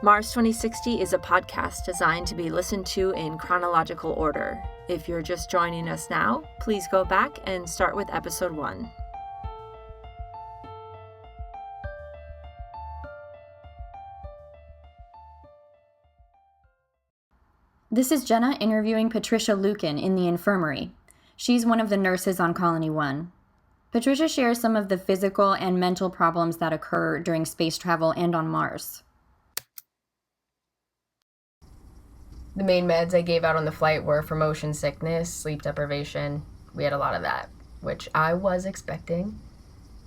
Mars 2060 is a podcast designed to be listened to in chronological order. If you're just joining us now, please go back and start with episode 1. This is Jenna interviewing Patricia Lucan in the infirmary. She's one of the nurses on Colony 1. Patricia shares some of the physical and mental problems that occur during space travel and on Mars. The main meds I gave out on the flight were for motion sickness, sleep deprivation. We had a lot of that, which I was expecting.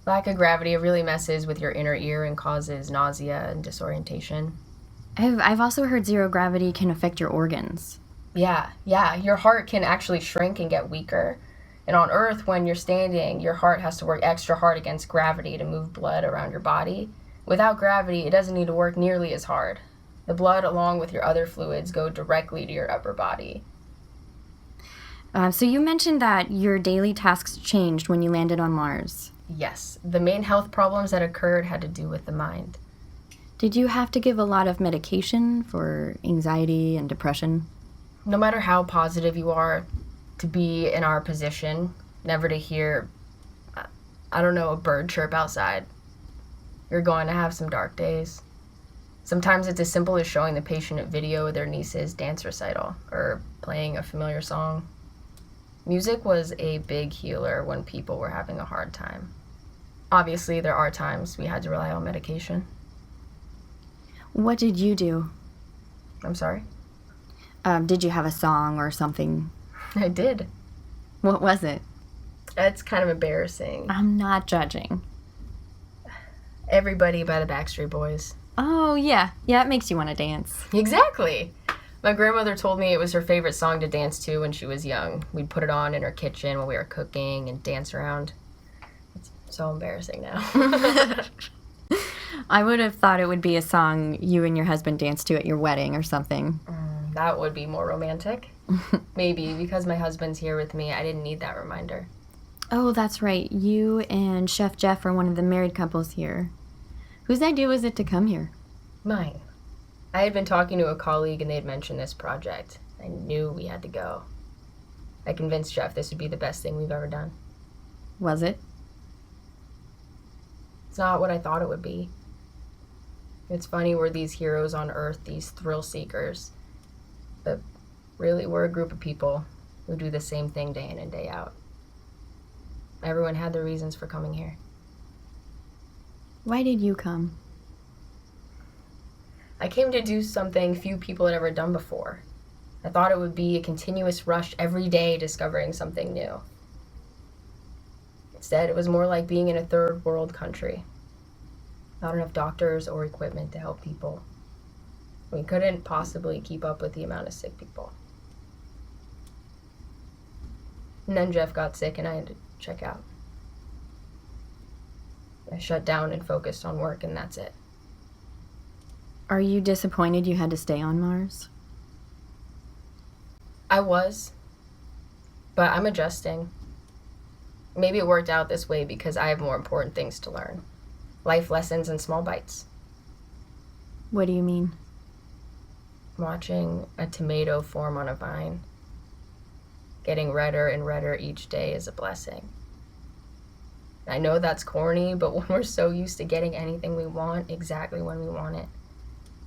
Lack of gravity really messes with your inner ear and causes nausea and disorientation. I've also heard zero gravity can affect your organs. Yeah, your heart can actually shrink and get weaker. And on Earth, when you're standing, your heart has to work extra hard against gravity to move blood around your body. Without gravity, it doesn't need to work nearly as hard. The blood, along with your other fluids, go directly to your upper body. So you mentioned that your daily tasks changed when you landed on Mars. Yes, the main health problems that occurred had to do with the mind. Did you have to give a lot of medication for anxiety and depression? No matter how positive you are, to be in our position, never to hear, a bird chirp outside, you're going to have some dark days. Sometimes it's as simple as showing the patient a video of their niece's dance recital or playing a familiar song. Music was a big healer when people were having a hard time. Obviously, there are times we had to rely on medication. What did you do? I'm sorry? Did you have a song or something? I did. What was it? It's kind of embarrassing. I'm not judging. Everybody by the Backstreet Boys. Oh, yeah. Yeah, it makes you want to dance. Exactly. My grandmother told me it was her favorite song to dance to when she was young. We'd put it on in her kitchen when we were cooking and dance around. It's so embarrassing now. I would have thought it would be a song you and your husband danced to at your wedding or something. That would be more romantic. Maybe. Because my husband's here with me, I didn't need that reminder. Oh, that's right. You and Chef Jeff are one of the married couples here. Whose idea was it to come here? Mine. I had been talking to a colleague and they had mentioned this project. I knew we had to go. I convinced Jeff this would be the best thing we've ever done. Was it? It's not what I thought it would be. It's funny, we're these heroes on Earth, these thrill seekers. But really, we're a group of people who do the same thing day in and day out. Everyone had their reasons for coming here. Why did you come? I came to do something few people had ever done before. I thought it would be a continuous rush every day discovering something new. Instead, it was more like being in a third world country. Not enough doctors or equipment to help people. We couldn't possibly keep up with the amount of sick people. And then Jeff got sick and I had to check out. I shut down and focused on work, and that's it. Are you disappointed you had to stay on Mars? I was, but I'm adjusting. Maybe it worked out this way because I have more important things to learn. Life lessons in small bites. What do you mean? Watching a tomato form on a vine. Getting redder and redder each day is a blessing. I know that's corny, but when we're so used to getting anything we want exactly when we want it,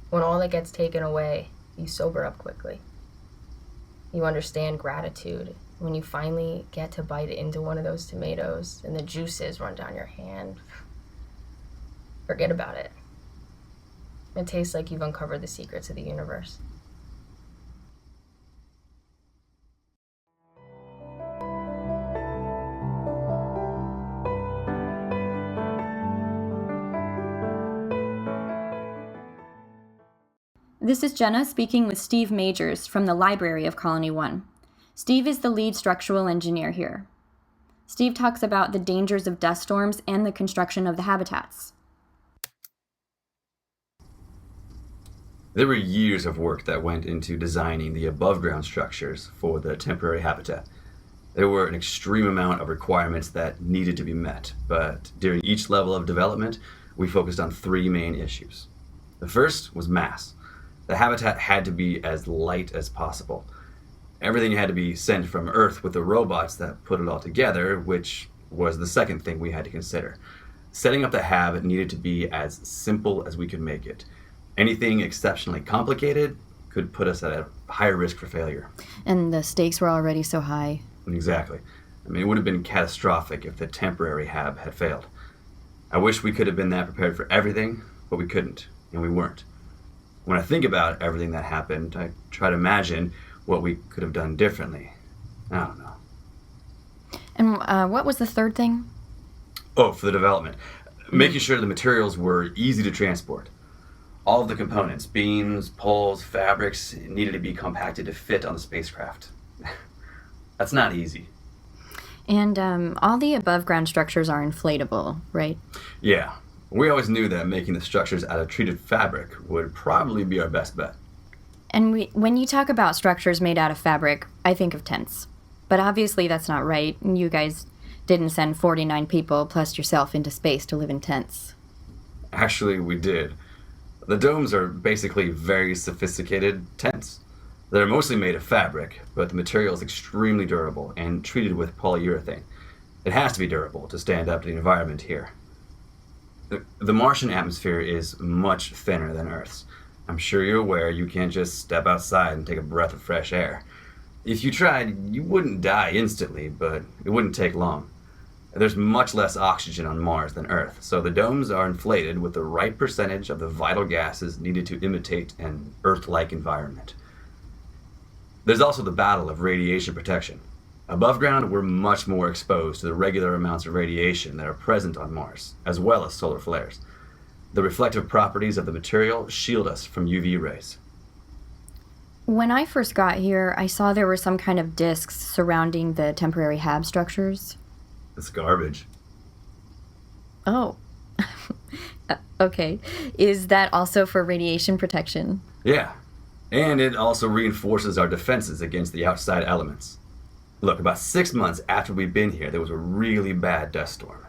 when all that gets taken away, you sober up quickly. You understand gratitude when you finally get to bite into one of those tomatoes and the juices run down your hand. Forget about it. It tastes like you've uncovered the secrets of the universe. This is Jenna speaking with Steve Majors from the library of Colony 1. Steve is the lead structural engineer here. Steve talks about the dangers of dust storms and the construction of the habitats. There were years of work that went into designing the above-ground structures for the temporary habitat. There were an extreme amount of requirements that needed to be met, but during each level of development, we focused on three main issues. The first was mass. The habitat had to be as light as possible. Everything had to be sent from Earth with the robots that put it all together, which was the second thing we had to consider. Setting up the hab needed to be as simple as we could make it. Anything exceptionally complicated could put us at a higher risk for failure. And the stakes were already so high. Exactly. I mean, it would have been catastrophic if the temporary hab had failed. I wish we could have been that prepared for everything, but we couldn't, and we weren't. When I think about everything that happened, I try to imagine what we could have done differently. I don't know. And what was the third thing? Oh, for the development. Making sure the materials were easy to transport. All of the components, beams, poles, fabrics, needed to be compacted to fit on the spacecraft. That's not easy. And all the above-ground structures are inflatable, right? Yeah. We always knew that making the structures out of treated fabric would probably be our best bet. And when you talk about structures made out of fabric, I think of tents. But obviously that's not right. You guys didn't send 49 people plus yourself into space to live in tents. Actually, we did. The domes are basically very sophisticated tents. They're mostly made of fabric, but the material is extremely durable and treated with polyurethane. It has to be durable to stand up to the environment here. The Martian atmosphere is much thinner than Earth's. I'm sure you're aware you can't just step outside and take a breath of fresh air. If you tried, you wouldn't die instantly, but it wouldn't take long. There's much less oxygen on Mars than Earth, so the domes are inflated with the right percentage of the vital gases needed to imitate an Earth-like environment. There's also the battle of radiation protection. Above ground, we're much more exposed to the regular amounts of radiation that are present on Mars, as well as solar flares. The reflective properties of the material shield us from UV rays. When I first got here, I saw there were some kind of discs surrounding the temporary hab structures. It's garbage. Oh. Okay. Is that also for radiation protection? Yeah, and it also reinforces our defenses against the outside elements. Look, about 6 months after we'd been here, there was a really bad dust storm.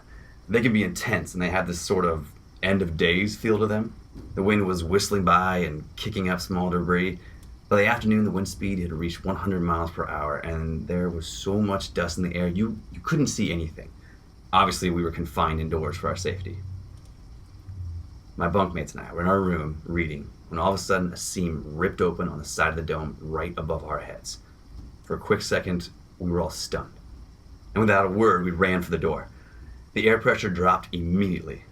They can be intense, and they have this sort of end of days feel to them. The wind was whistling by and kicking up small debris. By the afternoon, the wind speed had reached 100 miles per hour, and there was so much dust in the air, you couldn't see anything. Obviously, we were confined indoors for our safety. My bunkmates and I were in our room reading when all of a sudden a seam ripped open on the side of the dome right above our heads. For a quick second, we were all stunned. And without a word, we ran for the door. The air pressure dropped immediately.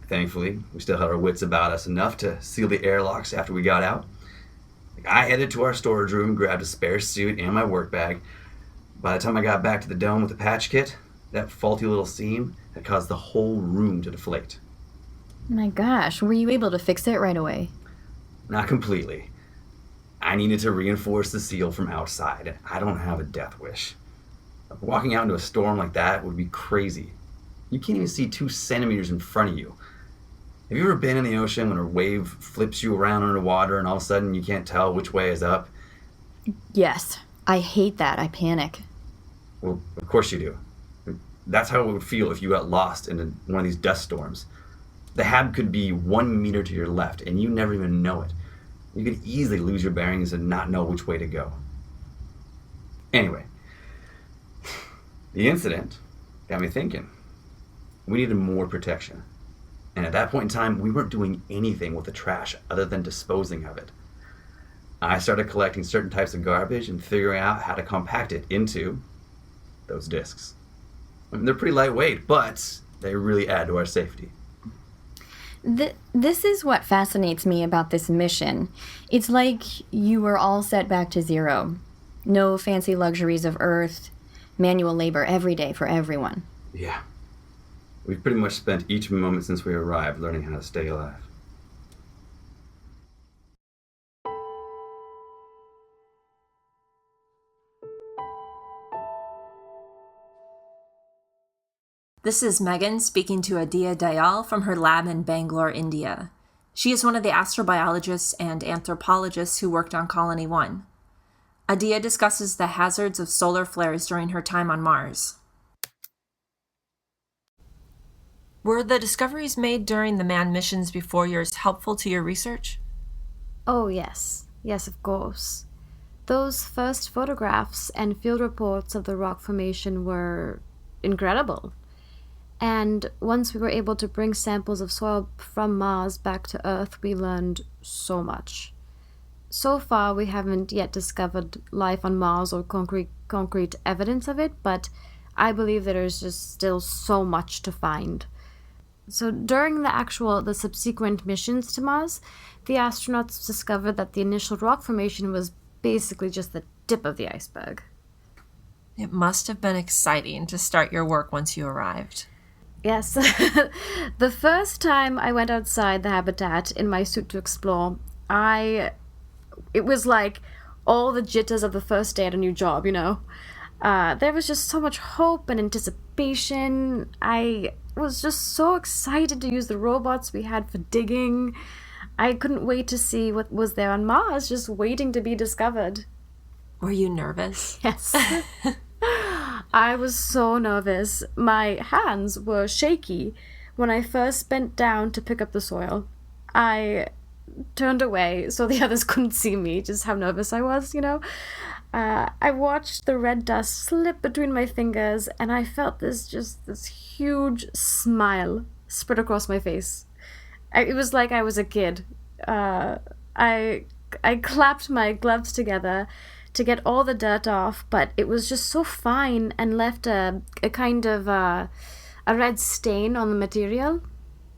Thankfully, we still had our wits about us enough to seal the airlocks after we got out. I headed to our storage room, grabbed a spare suit and my work bag. By the time I got back to the dome with the patch kit, that faulty little seam had caused the whole room to deflate. My gosh, were you able to fix it right away? Not completely. I needed to reinforce the seal from outside, and I don't have a death wish. Walking out into a storm like that would be crazy. You can't even see 2 centimeters in front of you. Have you ever been in the ocean when a wave flips you around underwater and all of a sudden you can't tell which way is up? Yes. I hate that. I panic. Well, of course you do. That's how it would feel if you got lost in one of these dust storms. The hab could be 1 meter to your left and you never even know it. You could easily lose your bearings and not know which way to go. Anyway, the incident got me thinking. We needed more protection. And at that point in time, we weren't doing anything with the trash other than disposing of it. I started collecting certain types of garbage and figuring out how to compact it into those discs. I mean, they're pretty lightweight, but they really add to our safety. This is what fascinates me about this mission. It's like you were all set back to zero. No fancy luxuries of Earth, manual labor every day for everyone. Yeah. We've pretty much spent each moment since we arrived learning how to stay alive. This is Megan speaking to Adia Dayal from her lab in Bangalore, India. She is one of the astrobiologists and anthropologists who worked on Colony 1. Adia discusses the hazards of solar flares during her time on Mars. Were the discoveries made during the manned missions before yours helpful to your research? Oh, yes. Yes, of course. Those first photographs and field reports of the rock formation were incredible. And once we were able to bring samples of soil from Mars back to Earth, we learned so much. So far, we haven't yet discovered life on Mars or concrete evidence of it, but I believe there is just still so much to find. So during the subsequent missions to Mars, the astronauts discovered that the initial rock formation was basically just the tip of the iceberg. It must have been exciting to start your work once you arrived. Yes. The first time I went outside the habitat in my suit to explore, it was like all the jitters of the first day at a new job, you know? There was just so much hope and anticipation. I was just so excited to use the robots we had for digging. I couldn't wait to see what was there on Mars, just waiting to be discovered. Were you nervous? Yes. I was so nervous. My hands were shaky when I first bent down to pick up the soil. I turned away so the others couldn't see me, just how nervous I was, you know? I watched the red dust slip between my fingers, and I felt this huge smile spread across my face. It was like I was a kid. I clapped my gloves together to get all the dirt off, but it was just so fine and left a kind of a red stain on the material.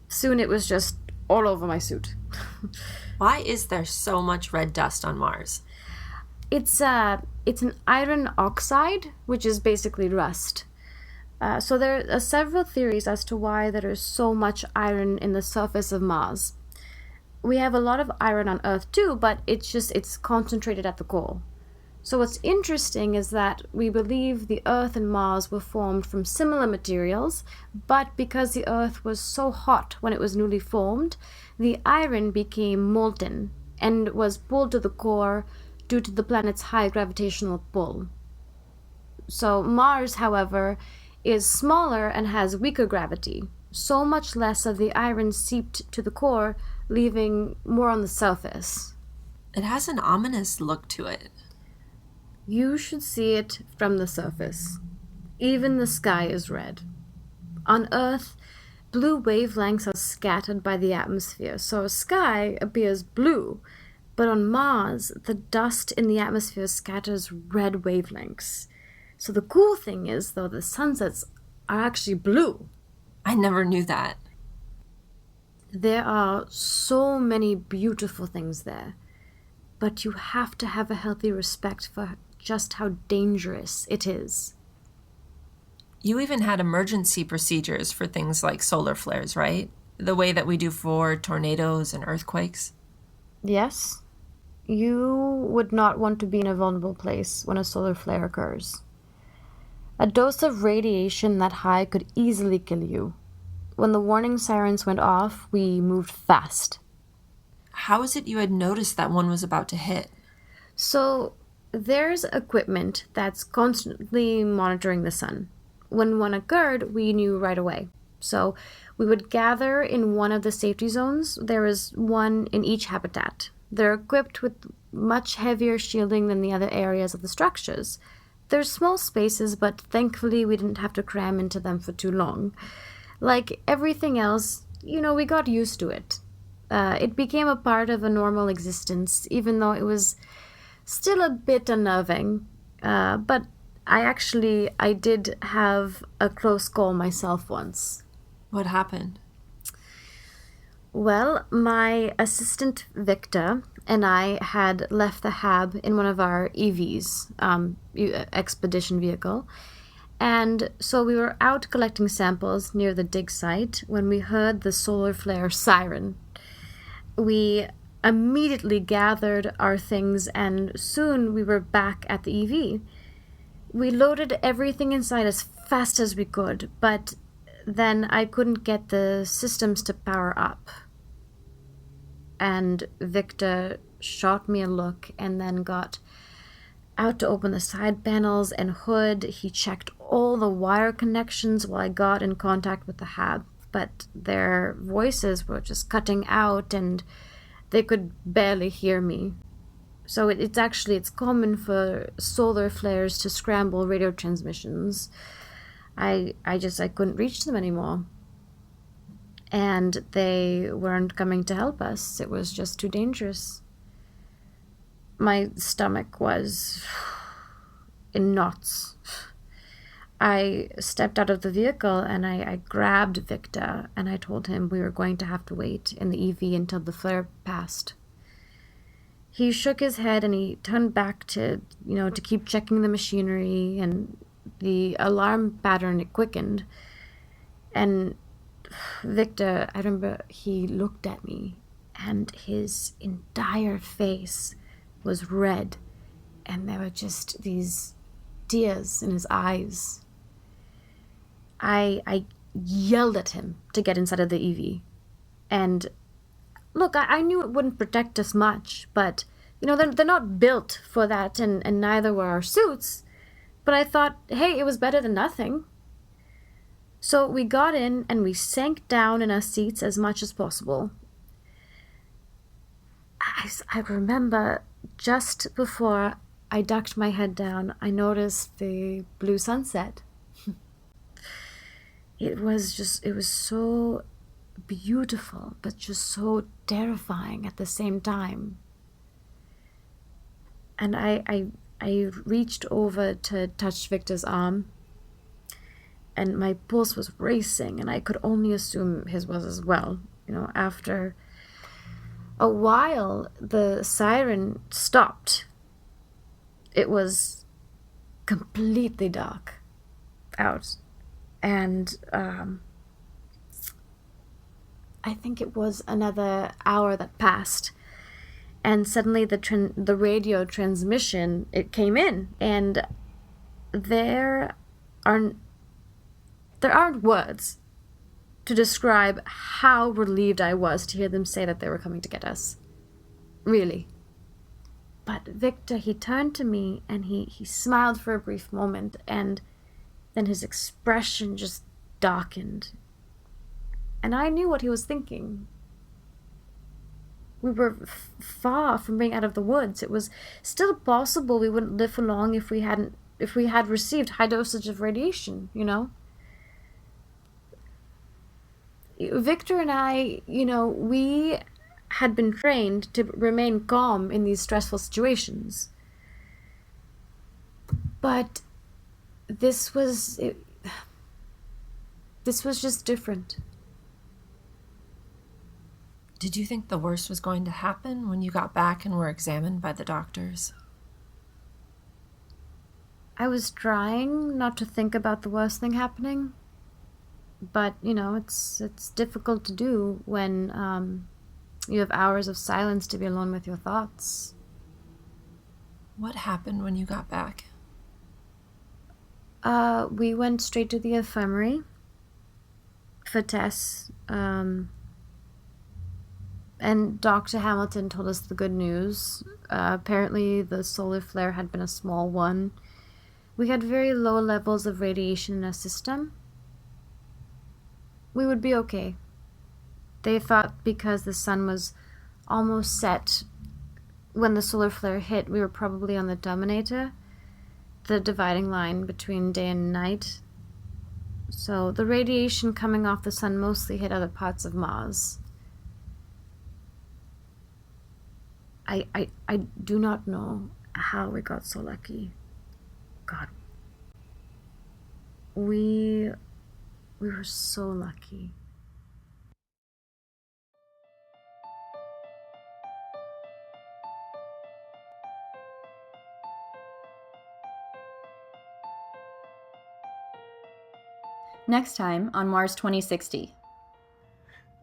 Soon it was just all over my suit. Why is there so much red dust on Mars? It's an iron oxide, which is basically rust. So there are several theories as to why there is so much iron in the surface of Mars. We have a lot of iron on Earth too, but it's concentrated at the core. So what's interesting is that we believe the Earth and Mars were formed from similar materials, but because the Earth was so hot when it was newly formed, the iron became molten and was pulled to the core due to the planet's high gravitational pull. So Mars, however, is smaller and has weaker gravity. So much less of the iron seeped to the core, leaving more on the surface. It has an ominous look to it. You should see it from the surface. Even the sky is red. On Earth, blue wavelengths are scattered by the atmosphere, so sky appears blue. But on Mars, the dust in the atmosphere scatters red wavelengths. So the cool thing is, though, the sunsets are actually blue. I never knew that. There are so many beautiful things there, but you have to have a healthy respect for just how dangerous it is. You even had emergency procedures for things like solar flares, right? The way that we do for tornadoes and earthquakes? Yes. You would not want to be in a vulnerable place when a solar flare occurs. A dose of radiation that high could easily kill you. When the warning sirens went off, we moved fast. How is it you had noticed that one was about to hit? So, there's equipment that's constantly monitoring the sun. When one occurred, we knew right away. So, we would gather in one of the safety zones. There is one in each habitat. They're equipped with much heavier shielding than the other areas of the structures. They're small spaces, but thankfully we didn't have to cram into them for too long. Like everything else, we got used to it. It became a part of a normal existence, even though it was still a bit unnerving. But I did have a close call myself once. What happened? Well, my assistant Victor and I had left the hab in one of our EVs, expedition vehicle, and so we were out collecting samples near the dig site when we heard the solar flare siren. We immediately gathered our things, and soon we were back at the EV. We loaded everything inside as fast as we could, but then I couldn't get the systems to power up. And Victor shot me a look and then got out to open the side panels and hood. He checked all the wire connections while I got in contact with the hab, but their voices were just cutting out and They could barely hear me. So it's common for solar flares to scramble radio transmissions. I couldn't reach them anymore. And they weren't coming to help us. It was just too dangerous. My stomach was in knots. I stepped out of the vehicle and I grabbed Victor and I told him we were going to have to wait in the EV until the flare passed. He shook his head and he turned back to keep checking the machinery, and the alarm pattern, it quickened. And Victor, I remember he looked at me and his entire face was red and there were just these tears in his eyes. I yelled at him to get inside of the EV. And look, I knew it wouldn't protect us much, but, they're not built for that, and neither were our suits. But I thought, hey, it was better than nothing. So we got in and we sank down in our seats as much as possible. I remember just before I ducked my head down, I noticed the blue sunset. It was so beautiful, but just so terrifying at the same time. And I reached over to touch Victor's arm, and my pulse was racing, and I could only assume his was as well. After a while, the siren stopped. It was completely dark out, and I think it was another hour that passed, and suddenly the radio transmission, it came in, and there aren't words to describe how relieved I was to hear them say that they were coming to get us. Really. But Victor, he turned to me and he smiled for a brief moment, and then his expression just darkened. And I knew what he was thinking. We were far from being out of the woods. It was still possible we wouldn't live for long if we had received high dosage of radiation, Victor and I, we had been trained to remain calm in these stressful situations. But this was just different. Did you think the worst was going to happen when you got back and were examined by the doctors? I was trying not to think about the worst thing happening. But, it's difficult to do when you have hours of silence to be alone with your thoughts. What happened when you got back? We went straight to the infirmary for tests. And Dr. Hamilton told us the good news. Apparently the solar flare had been a small one. We had very low levels of radiation in our system. We would be okay. They thought because the sun was almost set when the solar flare hit, we were probably on the Terminator, the dividing line between day and night. So the radiation coming off the sun mostly hit other parts of Mars. I do not know how we got so lucky. God. We were so lucky. Next time on Mars 2060.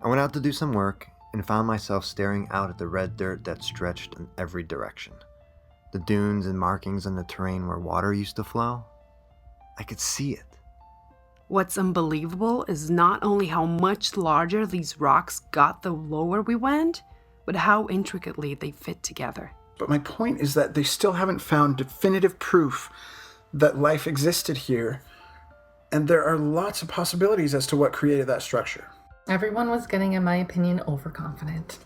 I went out to do some work and found myself staring out at the red dirt that stretched in every direction. The dunes and markings on the terrain where water used to flow. I could see it. What's unbelievable is not only how much larger these rocks got the lower we went, but how intricately they fit together. But my point is that they still haven't found definitive proof that life existed here, and there are lots of possibilities as to what created that structure. Everyone was getting, in my opinion, overconfident.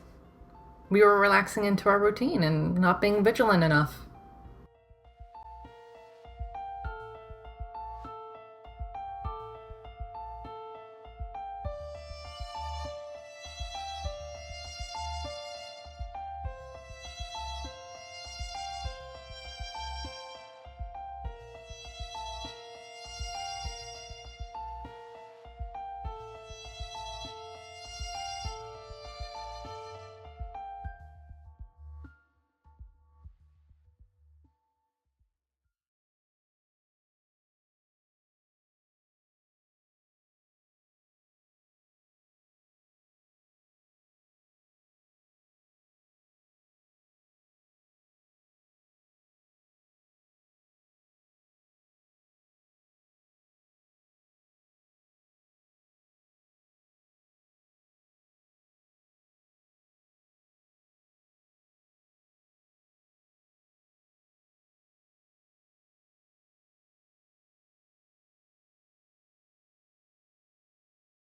we were relaxing into our routine and not being vigilant enough.